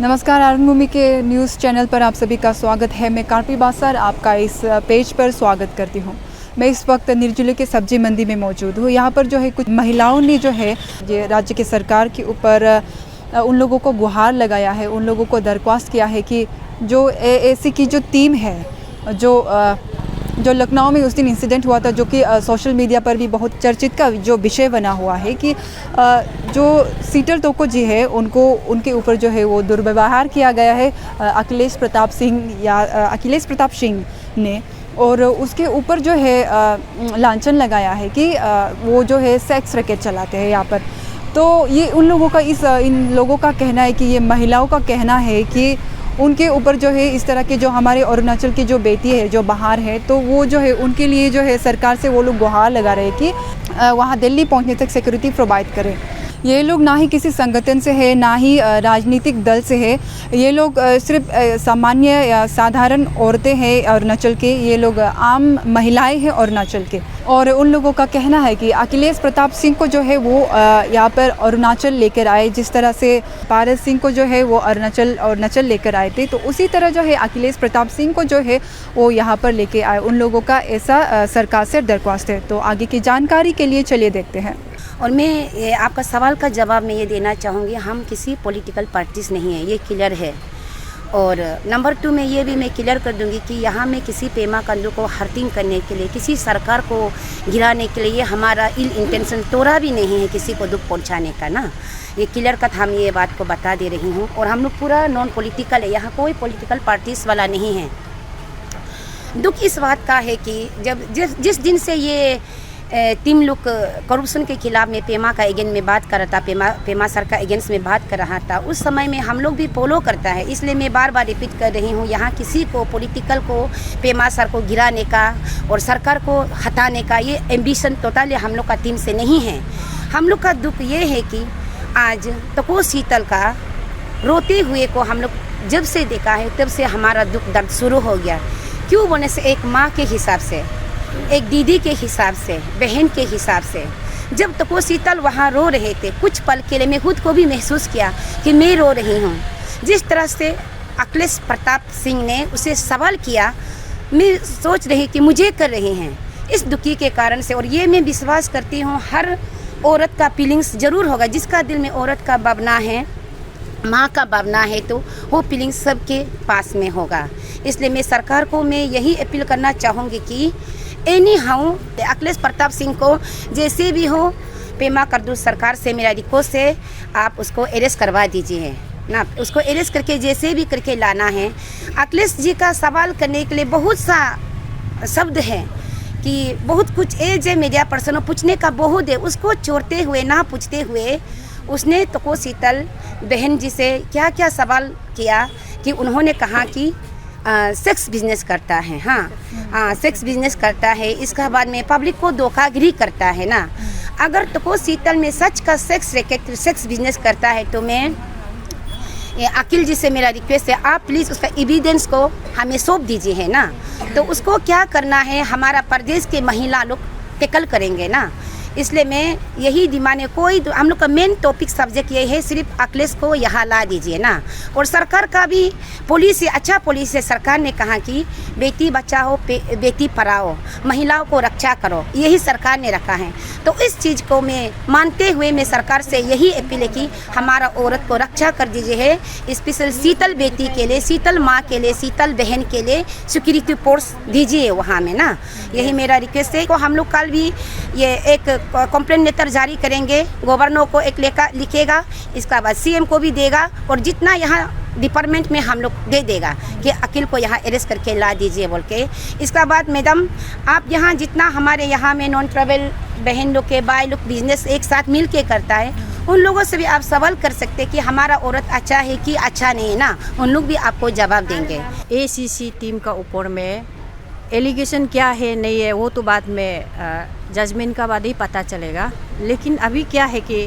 नमस्कार, आरन भूमि के news channel पर आप सभी का स्वागत है। मैं कार्पी बासर आपका इस पेज पर स्वागत करती हूँ। मैं इस वक्त निर्जुली के सब्जी मंडी में मौजूद हूँ। यहाँ पर जो है कुछ महिलाओं ने जो है ये राज्य के सरकार के ऊपर उन लोगों को गुहार लगाया है, उन लोगों को दरख्वास्त किया है कि जो एएसी की जो टीम है जो लखनऊ में उस दिन इंसिडेंट हुआ था, जो कि सोशल मीडिया पर भी बहुत चर्चित का जो विषय बना हुआ है कि जो शीतल तोको जी है उनके ऊपर जो है वो दुर्व्यवहार किया गया है अखिलेश प्रताप सिंह ने, और उसके ऊपर जो है लांछन लगाया है कि वो जो है सेक्स रैकेट चलाते हैं यहाँ पर। तो ये इन लोगों का कहना है कि ये महिलाओं का कहना है कि उनके ऊपर जो है इस तरह के जो हमारे अरुणाचल की जो बेटी है जो बाहर है, तो वो जो है उनके लिए जो है सरकार से वो लोग गुहार लगा रहे हैं कि वहाँ दिल्ली पहुँचने तक सिक्योरिटी प्रोवाइड करें। ये लोग ना ही किसी संगठन से है, ना ही राजनीतिक दल से है। ये लोग सिर्फ सामान्य या साधारण औरतें हैं अरुणाचल के, ये लोग आम महिलाएं हैं अरुणाचल के। और उन लोगों का कहना है कि अखिलेश प्रताप सिंह को जो है वो यहाँ पर अरुणाचल लेकर आए, जिस तरह से पारस सिंह को जो है वो अरुणाचल लेकर आए थे, तो उसी तरह जो है अखिलेश प्रताप सिंह को जो है वो यहाँ पर लेके आए। उन लोगों का ऐसा सरकार से दरख्वास्त है। तो आगे की जानकारी के लिए चलिए देखते हैं। और मैं आपका सवाल का जवाब मैं ये देना चाहूँगी, हम किसी पॉलिटिकल पार्टीज नहीं हैं, ये क्लियर है। और नंबर 2 में ये भी मैं क्लियर कर दूँगी कि यहाँ में किसी पेमा कंडू को हर्टिंग करने के लिए, किसी सरकार को गिराने के लिए हमारा इल इंटेंशन थोड़ा भी नहीं है किसी को दुख पहुँचाने का ना। ये क्लियर कट हम ये बात को बता दे रही हूँ। और हम लोग पूरा नॉन पॉलिटिकल है, यहाँ कोई पॉलिटिकल पार्टीज वाला नहीं है। दुख इस बात का है कि जब जिस दिन से ये टीम लोग करप्शन के खिलाफ में पेमा का एगेंस्ट में बात कर रहा था, पेमा सर का एगेंस्ट में बात कर रहा था, उस समय में हम लोग भी फॉलो करता है। इसलिए मैं बार बार रिपीट कर रही हूँ, यहाँ किसी को पॉलिटिकल को पेमा सर को गिराने का और सरकार को हटाने का ये एम्बिशन टोटली हम लोग का टीम से नहीं है। हम लोग का दुख ये है कि आज तको शीतल का रोते हुए को हम लोग जब से देखा है तब से हमारा दुख दर्द शुरू हो गया। क्यों बोलने से एक माँ के हिसाब से, एक दीदी के हिसाब से, बहन के हिसाब से, जब तक वो शीतल वहाँ रो रहे थे, कुछ पल के लिए मैं खुद को भी महसूस किया कि मैं रो रही हूँ। जिस तरह से अखिलेश प्रताप सिंह ने उसे सवाल किया, मैं सोच रही कि मुझे कर रहे हैं इस दुखी के कारण से। और ये मैं विश्वास करती हूँ हर औरत का फीलिंग्स ज़रूर होगा, जिसका दिल में औरत का भावना है, माँ का भावना है, तो वो फीलिंग सबके पास में होगा। इसलिए मैं सरकार को मैं यही अपील करना चाहूँगी कि एनी हाउ अखिलेश प्रताप सिंह को जैसे भी हो, पेमा करदू सरकार से मेरा रिक्वेस्ट है, आप उसको अरेस्ट करवा दीजिए ना। उसको अरेस्ट करके जैसे भी करके लाना है। अखिलेश जी का सवाल करने के लिए बहुत सा शब्द है कि बहुत कुछ एज है, मीडिया पर्सन पूछने का बहुत है। उसको छोड़ते हुए ना पूछते हुए उसने तो शीतल बहन जी से क्या क्या सवाल किया कि उन्होंने कहा कि सेक्स बिजनेस करता है। हाँ, सेक्स बिजनेस करता है। इसका बाद में पब्लिक को धोखाधड़ी करता है ना। अगर तो शीतल में सच का सेक्स बिजनेस करता है तो मैं अखिल जी से मेरा रिक्वेस्ट है, आप प्लीज़ उसका एविडेंस को हमें सौंप दीजिए है ना। तो उसको क्या करना है, हमारा प्रदेश के महिला लोग टैकल करेंगे ना। इसलिए मैं यही डिमांड है, हम लोग का मेन टॉपिक सब्जेक्ट ये है, सिर्फ अखिलेश को यहाँ ला दीजिए ना। और सरकार का भी पॉलिसी अच्छा पॉलिसी है। सरकार ने कहा कि बेटी बचाओ बेटी पढ़ाओ, महिलाओं को रक्षा करो, यही सरकार ने रखा है। तो इस चीज़ को मैं मानते हुए मैं सरकार से यही अपील है कि हमारा औरत को रक्षा कर दीजिए है। स्पेशल शीतल बेटी के लिए, शीतल माँ के लिए, शीतल बहन के लिए सिक्योरिटी फोर्स दीजिए वहाँ में ना। यही मेरा रिक्वेस्ट है। तो हम लोग कल भी ये एक कंप्लेंट लेटर जारी करेंगे, गवर्नर को एक लिखेगा, इसका बाद सीएम को भी देगा, और जितना यहाँ डिपार्टमेंट में हम लोग दे देगा कि अखिल को यहाँ अरेस्ट करके ला दीजिए बोल के। इसका बाद मैडम आप यहाँ जितना हमारे यहाँ में नॉन ट्रैवल बहन लोग के भाई लोग बिजनेस एक साथ मिल के करता है, उन लोगों से भी आप सवाल कर सकते हैं कि हमारा औरत अच्छा है कि अच्छा नहीं है ना। उन लोग भी आपको जवाब देंगे। एसीसी टीम का ऊपर में एलिगेशन क्या है नहीं है वो तो बाद में जजमेंट का बाद ही पता चलेगा। लेकिन अभी क्या है कि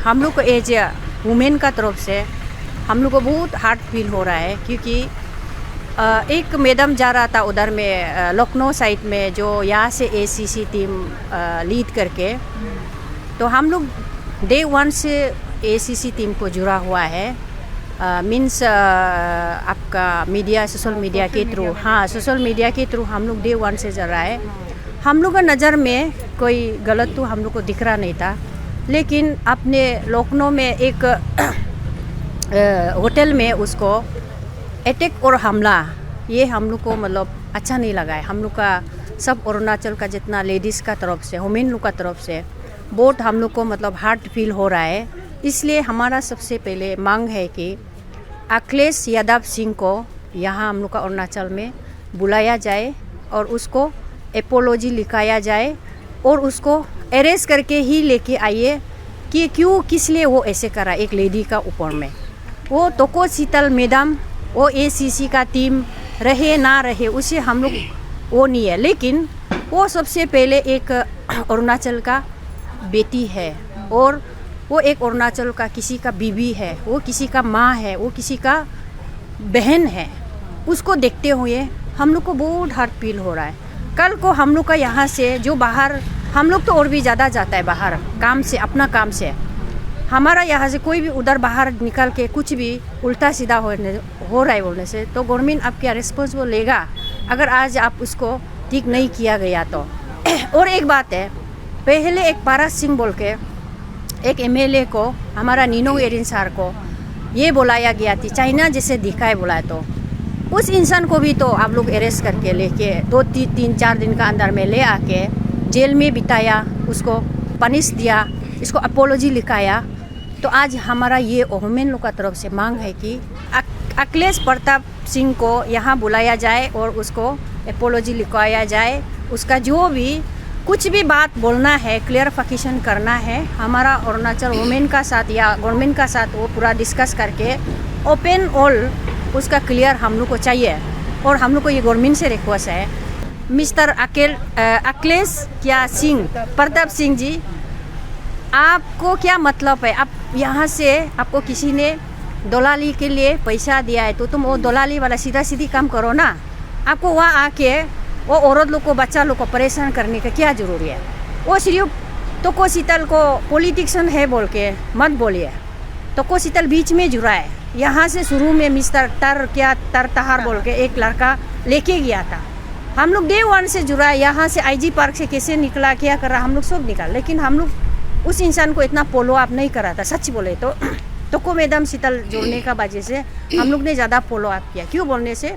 हम लोग को एज वुमेन का तरफ से हम लोग को बहुत हार्ड फील हो रहा है, क्योंकि एक मैडम जा रहा था उधर में लखनऊ साइड में, जो यहाँ से एसीसी टीम लीड करके, तो हम लोग डे 1 से एसीसी टीम को जुड़ा हुआ है। मीन्स आपका मीडिया, सोशल मीडिया के थ्रू, हाँ सोशल मीडिया के थ्रू हम लोग डे वन से चल रहा है। हम लोग का नज़र में कोई गलत तो हम लोग को दिख रहा नहीं था, लेकिन अपने लखनऊ में एक होटल में उसको अटैक और हमला, ये हम लोग को मतलब अच्छा नहीं लगा है। हम लोग का सब अरुणाचल का जितना लेडीज़ का तरफ से, वुमेन लोग का तरफ से बहुत हम लोग को मतलब हार्ट फील हो रहा है। इसलिए हमारा सबसे पहले मांग है कि अखिलेश यादव सिंह को यहाँ हम लोग का अरुणाचल में बुलाया जाए और उसको एपोलॉजी लिखाया जाए और उसको अरेस्ट करके ही लेके आइए कि क्यों किस लिए वो ऐसे करा एक लेडी का ऊपर में। वो तोको शीतल मैडम, वो ACC का टीम रहे ना रहे उसे हम लोग वो नहीं है, लेकिन वो सबसे पहले एक अरुणाचल का बेटी है और वो एक अरुणाचल का किसी का बीवी है, वो किसी का माँ है, वो किसी का बहन है। उसको देखते हुए हम लोग को बहुत हार्ट फील हो रहा है। कल को हम लोग का यहाँ से जो बाहर, हम लोग तो और भी ज़्यादा जाता है बाहर काम से, अपना काम से। हमारा यहाँ से कोई भी उधर बाहर निकल के कुछ भी उल्टा सीधा हो रहा है बोलने से तो गवर्नमेंट आप क्या रिस्पॉन्सिबल लेगा अगर आज आप उसको ठीक नहीं किया गया तो। और एक बात है, पहले एक पारस सिंह बोल के एक MLA को, हमारा नीनो एरिन सर को ये बुलाया गया थी, चाइना जैसे दिखा है बुलाया, तो उस इंसान को भी तो आप लोग अरेस्ट करके लेके 2-3-4 दिन का अंदर में ले आके जेल में बिताया, उसको पनिश दिया, इसको अपोलॉजी लिखाया। तो आज हमारा ये वुमेन लोग का तरफ से मांग है कि अखिलेश प्रताप सिंह को यहाँ बुलाया जाए और उसको अपोलॉजी लिखवाया जाए। उसका जो भी कुछ भी बात बोलना है, क्लियरिफिकेशन करना है, हमारा अरुणाचल वुमेन का साथ या गवर्नमेंट का साथ वो पूरा डिस्कस करके ओपन ऑल उसका क्लियर हम लोग को चाहिए। और हम लोग को ये गवर्नमेंट से रिक्वेस्ट है, मिस्टर अखिलेश प्रताप सिंह जी, आपको क्या मतलब है? आप यहाँ से आपको किसी ने दलाली के लिए पैसा दिया है तो तुम वो दलाली वाला सीधा सीधी काम करो ना। आपको वहाँ आके वो औरत लोग को, बच्चा लोग को परेशान करने का क्या ज़रूरी है? वो सिर्फ तोको शीतल को पॉलिटिशियन है बोल के मत बोलिए। तोको शीतल बीच में जुड़ा है। यहाँ से शुरू में मिस्टर तहार बोल के एक लड़का लेके गया था। हम लोग डे वन से जुड़ा है। यहाँ से IG पार्क से कैसे निकला, क्या कर रहा, हम लोग सब निकाल, लेकिन हम लोग उस इंसान को इतना फॉलो अप नहीं करा था। सच बोले तो को मैडम शीतल जोड़ने का वजह से हम लोग ने ज़्यादा फॉलो अप किया। क्यों बोलने से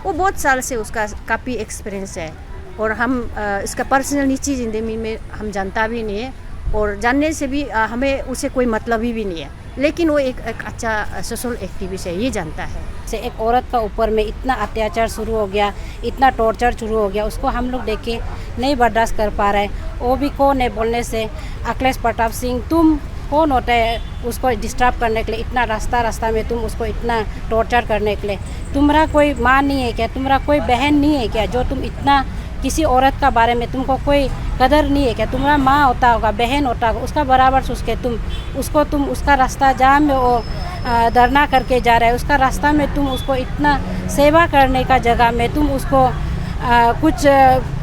वो बहुत साल से उसका काफ़ी एक्सपीरियंस है और हम इसका पर्सनल निजी ज़िंदगी में हम जानता भी नहीं है और जानने से भी हमें उसे कोई मतलब ही भी नहीं है, लेकिन वो एक अच्छा सोशल एक्टिविस्ट है, ये जानता है। से एक औरत का ऊपर में इतना अत्याचार शुरू हो गया, इतना टॉर्चर शुरू हो गया, उसको हम लोग देख के नहीं बर्दाश्त कर पा रहे। वो भी कौन है बोलने से, अखिलेश प्रताप सिंह, तुम कौन होता है उसको डिस्टर्ब करने के लिए, इतना रास्ता में तुम उसको इतना टॉर्चर करने के लिए? तुम्हारा कोई माँ नहीं है क्या? तुम्हारा कोई बहन नहीं है क्या जो तुम इतना किसी औरत का बारे में तुमको कोई कदर नहीं है क्या? तुम्हारा माँ होता होगा, बहन होता होगा, उसका बराबर सोच के तुम उसका रास्ता जहाँ में वो धरना करके जा रहा है, उसका रास्ता में तुम उसको इतना सेवा करने का जगह में तुम उसको कुछ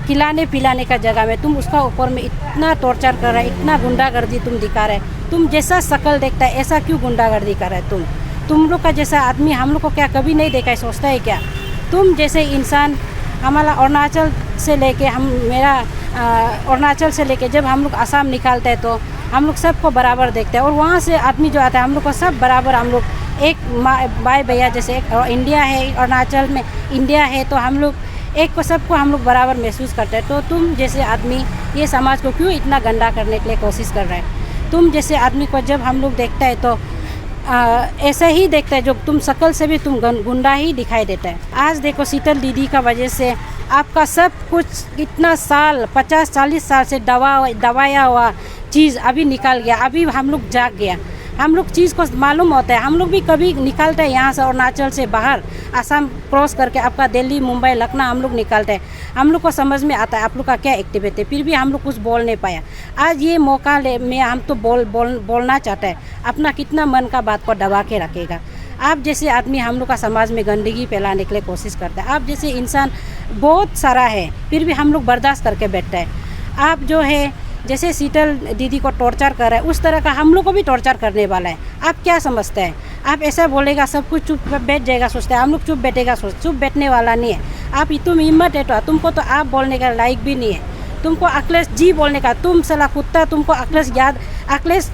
खिलाने पिलाने का जगह में तुम उसका ऊपर में इतना टॉर्चर कर रहा है, इतना गुंडागर्दी तुम दिखा रहे। तुम जैसा शक्ल देखता है ऐसा क्यों गुंडागर्दी कर रहा है? तुम लोग का जैसा आदमी हम लोग को क्या कभी नहीं देखा है, सोचता है क्या? तुम जैसे इंसान हमारा अरुणाचल से लेके अरुणाचल से लेके जब हम लोग असम निकालते हैं तो हम लोग सबको बराबर देखते हैं और वहाँ से आदमी जो आता है हम लोग को सब बराबर, हम लोग एक भाई भैया जैसे। एक इंडिया है, अरुणाचल में इंडिया है, तो हम लोग एक को सबको हम लोग बराबर महसूस करते हैं। तो तुम जैसे आदमी ये समाज को क्यों इतना गंदा करने के लिए कोशिश कर रहे हैं? तुम जैसे आदमी को जब हम लोग देखते हैं तो ऐसा ही देखता है, जो तुम शक्ल से भी तुम गुंडा ही दिखाई देता है। आज देखो शीतल दीदी का वजह से आपका सब कुछ इतना साल 50-40 साल से दबाया हुआ चीज़ अभी निकल गया, अभी हम लोग जाग गया, हम लोग चीज़ को मालूम होता है। हम लोग भी कभी निकलते हैं यहाँ से अरुणाचल से बाहर, असम क्रॉस करके आपका दिल्ली, मुंबई, लखनऊ हम लोग निकलते हैं, हम लोग को समझ में आता है आप लोग का क्या एक्टिविटी है, फिर भी हम लोग कुछ बोल नहीं पाया। आज ये मौका में हम तो बोलना चाहते हैं, अपना कितना मन का बात को दबा के रखेगा। आप जैसे आदमी हम लोग का समाज में गंदगी फैलाने के लिए कोशिश करता है, आप जैसे इंसान बहुत सारा है, फिर भी हम लोग बर्दाश्त करके बैठते हैं। आप जो है जैसे शीतल दीदी को टॉर्चर कर रहा है उस तरह का हम लोग को भी टॉर्चर करने वाला है। आप क्या समझते हैं? आप ऐसा बोलेगा सब कुछ चुप बैठ जाएगा सोचते हैं, हम लोग चुप बैठेगा चुप बैठने वाला नहीं है। आप तुम हिम्मत है तो तुमको तो आप बोलने का लायक भी नहीं है। तुमको अखिलेश जी बोलने का, तुम सला कुत्ता, तुमको अखिलेश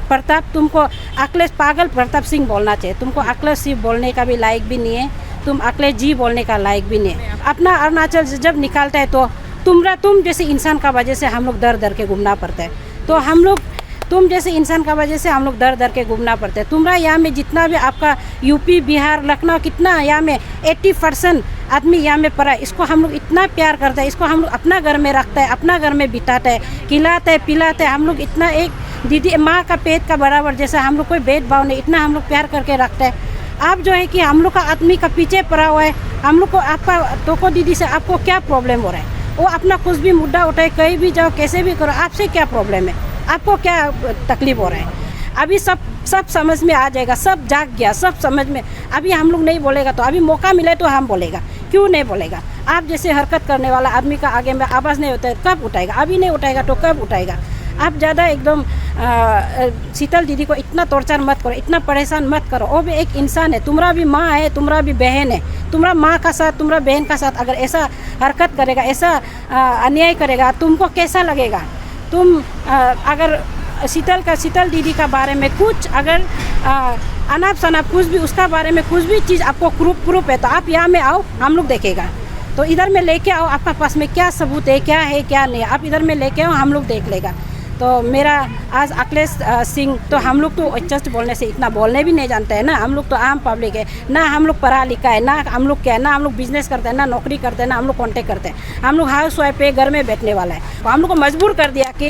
प्रताप, तुमको अखिलेश पागल प्रताप सिंह बोलना चाहिए। तुमको अखिलेश सिंह बोलने का भी लायक भी नहीं है, तुम अखिलेश जी बोलने का लायक भी नहीं है। अपना अरुणाचल जब निकालता है तो तुम जैसे इंसान का वजह से हम लोग दर के घूमना पड़ता है। तो हम लोग तुम जैसे इंसान का वजह से हम लोग दर के घूमना पड़ता है। तुम्हारा यहाँ में जितना भी आपका यूपी बिहार लखनऊ कितना यहाँ में 80% आदमी यहाँ में पड़ा है, इसको हम लोग इतना प्यार करते हैं, इसको हम लोग अपना घर में रखते हैं, अपना घर में बिताते हैं, खिलाते हैं पिलाते हैं। हम लोग इतना एक दीदी माँ का पेट का बराबर जैसा हम लोग कोई भेदभाव नहीं, इतना हम लोग प्यार करके रखते हैं। आप जो है कि हम लोग का आदमी का पीछे पड़ा हुआ है, हम लोग को आपका टोको दीदी से आपको क्या प्रॉब्लम हो रहा है? वो अपना कुछ भी मुद्दा उठाए, कहीं भी जाओ, कैसे भी करो, आपसे क्या प्रॉब्लम है? आपको क्या तकलीफ हो रहा है? अभी सब समझ में आ जाएगा, सब जाग गया, सब समझ में। अभी हम लोग नहीं बोलेगा तो अभी मौका मिले तो हम बोलेगा, क्यों नहीं बोलेगा? आप जैसे हरकत करने वाला आदमी का आगे में आवाज़ नहीं होता है, कब उठाएगा? अभी नहीं उठाएगा तो कब उठाएगा? आप ज़्यादा एकदम शीतल दीदी को इतना टॉर्चर मत करो, इतना परेशान मत करो। वो भी एक इंसान है, तुम्हारा भी माँ है, तुम्हारा भी बहन है। तुम्हारा माँ का साथ, तुम्हारा बहन का साथ अगर ऐसा हरकत करेगा, ऐसा अन्याय करेगा, तुमको कैसा लगेगा? तुम अगर शीतल दीदी का बारे में कुछ अगर अनाप शनाप कुछ भी उसका बारे में कुछ भी चीज़ आपको प्रूफ है तो आप यहाँ में आओ, हम लोग देखेगा। तो इधर में लेके आओ, आपका पास में क्या सबूत है, क्या है क्या नहीं, आप इधर में लेके आओ, हम लोग देख लेगा। तो मेरा आज अखिलेश सिंह, तो हम लोग तो जस्ट बोलने से इतना बोलने भी नहीं जानते हैं ना, हम लोग तो आम पब्लिक है ना, हम लोग पढ़ा लिखा है ना, हम लोग क्या है ना, हम लोग बिजनेस करते हैं ना, नौकरी करते हैं ना, हम लोग कॉन्टेक्ट करते हैं, हम लोग हाउस वाइफ पे घर में बैठने वाला है। तो हम लोग को मजबूर कर दिया कि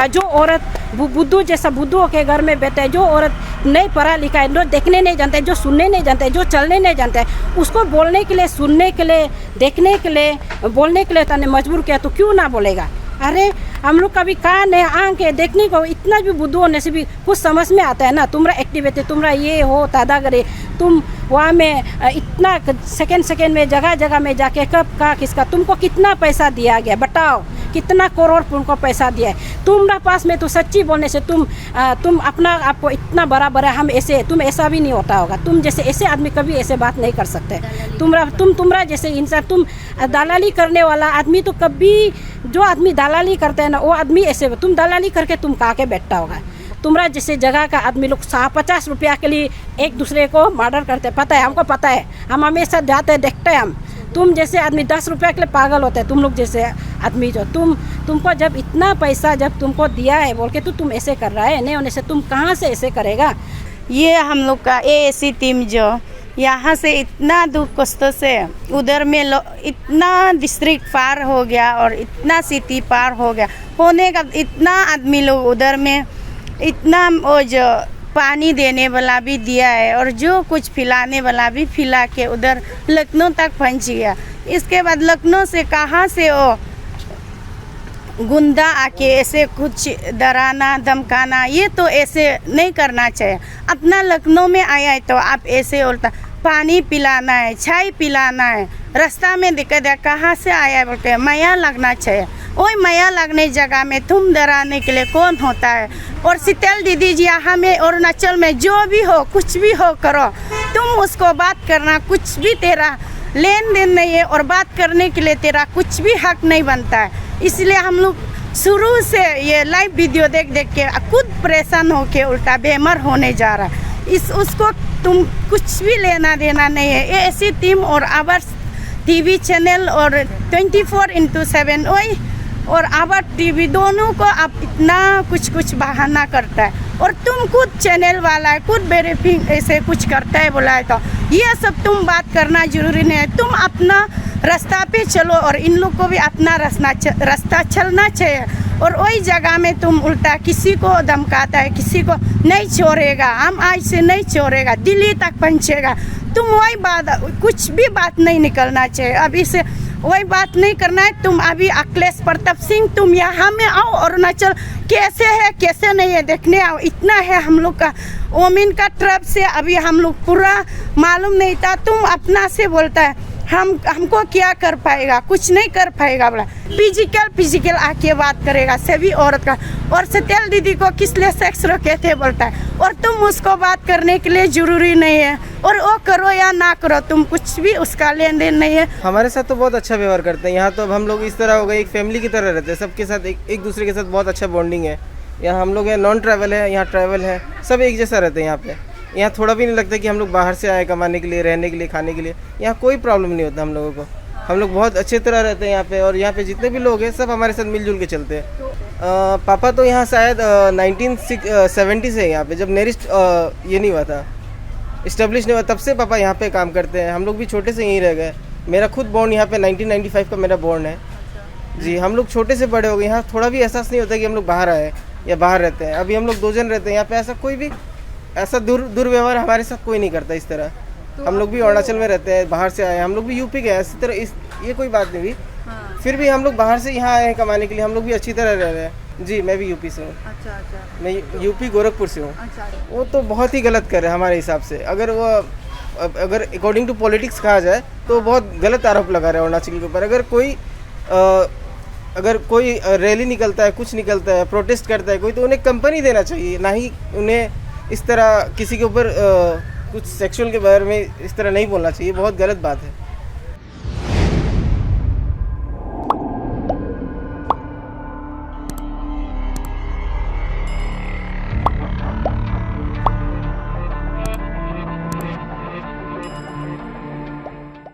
जो औरत बुद्धू जैसा बुद्धू के घर में बैठे है, जो औरत नहीं पढ़ा लिखा है, जो देखने नहीं जानते, जो सुनने नहीं जानते, जो चलने नहीं जानते, उसको बोलने के लिए, सुनने के लिए, देखने के लिए, बोलने के लिए तने मजबूर किया, तो क्यों ना बोलेगा? अरे हम लोग कभी कान है, आँख है, देखने को इतना भी बुद्धू होने से भी कुछ समझ में आता है ना। तुम्हारा एक्टिविटी, तुम्हारा ये हो दादागिरी, तुम वहाँ में इतना सेकंड में जगह में जाके कब का किसका तुमको कितना पैसा दिया गया बताओ, कितना करोड़ तुमको पैसा दिया है तुम्हारा पास में। तो सच्ची बोलने से तुम अपना आपको इतना बड़ा हम ऐसे, तुम ऐसा भी नहीं होता होगा, तुम जैसे ऐसे आदमी कभी ऐसे बात नहीं कर सकते। तुम्हारा जैसे इंसान, तुम दलाली करने वाला आदमी, तो कभी जो आदमी दलाली करते हैं ना वो आदमी ऐसे, तुम दलाली करके तुम कहाँ के बैठता होगा। तुम्हारा जैसे जगह का आदमी लोग 50 रुपया के लिए एक दूसरे को मर्डर करते, पता है हमको, पता है, हम हमेशा जाते हैं, देखते हैं हम। तुम जैसे आदमी 10 रुपया के लिए पागल होते हैं, तुम लोग जैसे आदमी जो तुमको जब इतना पैसा जब तुमको दिया है बोल के तो तुम ऐसे कर रहा है, नहीं होने से तुम कहाँ से ऐसे करेगा? ये हम लोग का AAC टीम जो यहाँ से इतना दुख कष्टों से उधर में इतना डिस्ट्रिक्ट पार हो गया और इतना सिटी पार हो गया होने का, इतना आदमी लोग उधर में इतना वो जो पानी देने वाला भी दिया है और जो कुछ पिलाने वाला भी पिला के उधर लखनऊ तक पहुँच गया। इसके बाद लखनऊ से कहाँ से वो गुंडा आके ऐसे कुछ डराना धमकाना, ये तो ऐसे नहीं करना चाहिए। अपना लखनऊ में आया है तो आप ऐसे उल्टा पानी पिलाना है, चाय पिलाना है, रास्ता में दिक्कत है, कहाँ से आया बोलते माया लगना चाहिए। वही माया लगने जगह में तुम डराने के लिए कौन होता है? और शीतल दीदी जी यहाँ में अरुणाचल में जो भी हो कुछ भी हो करो, तुम उसको बात करना, कुछ भी तेरा लेन देन नहीं है और बात करने के लिए तेरा कुछ भी हक नहीं बनता है। इसलिए हम लोग शुरू से ये लाइव वीडियो देख के खुद परेशान होके उल्टा बेमार होने जा रहा है। उसको तुम कुछ भी लेना देना नहीं है। ये ऐसी टीम और आवर टीवी चैनल और 24/7 वही और आवर टीवी दोनों को आप इतना कुछ बहाना करता है और तुम खुद चैनल वाला है, खुद वेरीफाइंग ऐसे कुछ करता है बोला है, तो ये सब तुम बात करना जरूरी नहीं है। तुम अपना रास्ता पे चलो और इन लोग को भी अपना रास्ता चलना चाहिए। और वही जगह में तुम उल्टा किसी को धमकाता है, किसी को नहीं छोड़ेगा, हम आज से नहीं छोड़ेगा, दिल्ली तक पहुँचेगा। तुम वही बात, कुछ भी बात नहीं निकलना चाहिए। अभी से वही बात नहीं करना है। तुम अभी अखिलेश प्रताप सिंह तुम यहाँ में आओ, अरुणाचल कैसे है कैसे नहीं है देखने आओ। इतना है हम लोग का ओमिन का तरफ से, अभी हम लोग पूरा मालूम नहीं था। तुम अपना से बोलता है हमको क्या कर पाएगा, कुछ नहीं कर पाएगा। बोला फिजिकल आके बात करेगा सभी औरत का। और सत्यल दीदी को किस लिए सेक्स रोके थे बोलता है, और तुम उसको बात करने के लिए जरूरी नहीं है, और वो करो या ना करो, तुम कुछ भी उसका लेन देन नहीं है। हमारे साथ तो बहुत अच्छा व्यवहार करते हैं यहाँ। तो अब हम लोग इस तरह हो गए, एक फैमिली की तरह रहते हैं, सबके साथ एक दूसरे के साथ बहुत अच्छा बॉन्डिंग है। यहाँ हम लोग है नॉन ट्रैवल है, यहाँ ट्रैवल है, सब एक जैसा रहते हैं यहाँ पे। यहाँ थोड़ा भी नहीं लगता कि हम लोग बाहर से आए कमाने के लिए, रहने के लिए, खाने के लिए। यहाँ कोई प्रॉब्लम नहीं होता हम लोगों को। हम लोग बहुत अच्छे तरह रहते हैं यहाँ पे, और यहाँ पे जितने भी लोग हैं सब हमारे साथ मिलजुल के चलते हैं। पापा तो यहाँ शायद 1970 से यहाँ पे, जब नेरिस्ट ये नहीं हुआ था, इस्टेब्लिश नहीं हुआ, तब से पापा यहाँ पे काम करते हैं। हम लोग भी छोटे से यहीं रह गए। मेरा खुद बॉर्न यहाँ पे 1995 का मेरा बॉर्न है जी। हम लोग छोटे से बड़े हो गए, यहाँ थोड़ा भी एहसास नहीं होता कि हम लोग बाहर आए या बाहर रहते हैं। अभी हम लोग 2 जन रहते हैं यहाँ पे, ऐसा कोई भी ऐसा दुर्व्यवहार हमारे साथ कोई नहीं करता इस तरह। हम लोग भी अरुणाचल में रहते हैं, बाहर से आए, हम लोग भी यूपी के हैं, इसी तरह ये कोई बात नहीं हुई। फिर भी हम लोग बाहर से यहाँ आए हैं कमाने के लिए, हम लोग भी अच्छी तरह रह रहे हैं जी। मैं भी यूपी से हूँ। अच्छा। मैं यूपी गोरखपुर से हूँ। वो तो बहुत ही गलत कर रहे हैं हमारे हिसाब से। अगर अकॉर्डिंग टू पॉलिटिक्स कहा जाए तो बहुत गलत आरोप लगा रहे हैं अरुणाचल के ऊपर। अगर कोई रैली निकलता है, कुछ निकलता है, प्रोटेस्ट करता है कोई, तो उन्हें कंपनी देना चाहिए, ना ही उन्हें इस तरह किसी के ऊपर कुछ सेक्सुअल के बारे में इस तरह नहीं बोलना चाहिए। बहुत गलत बात है।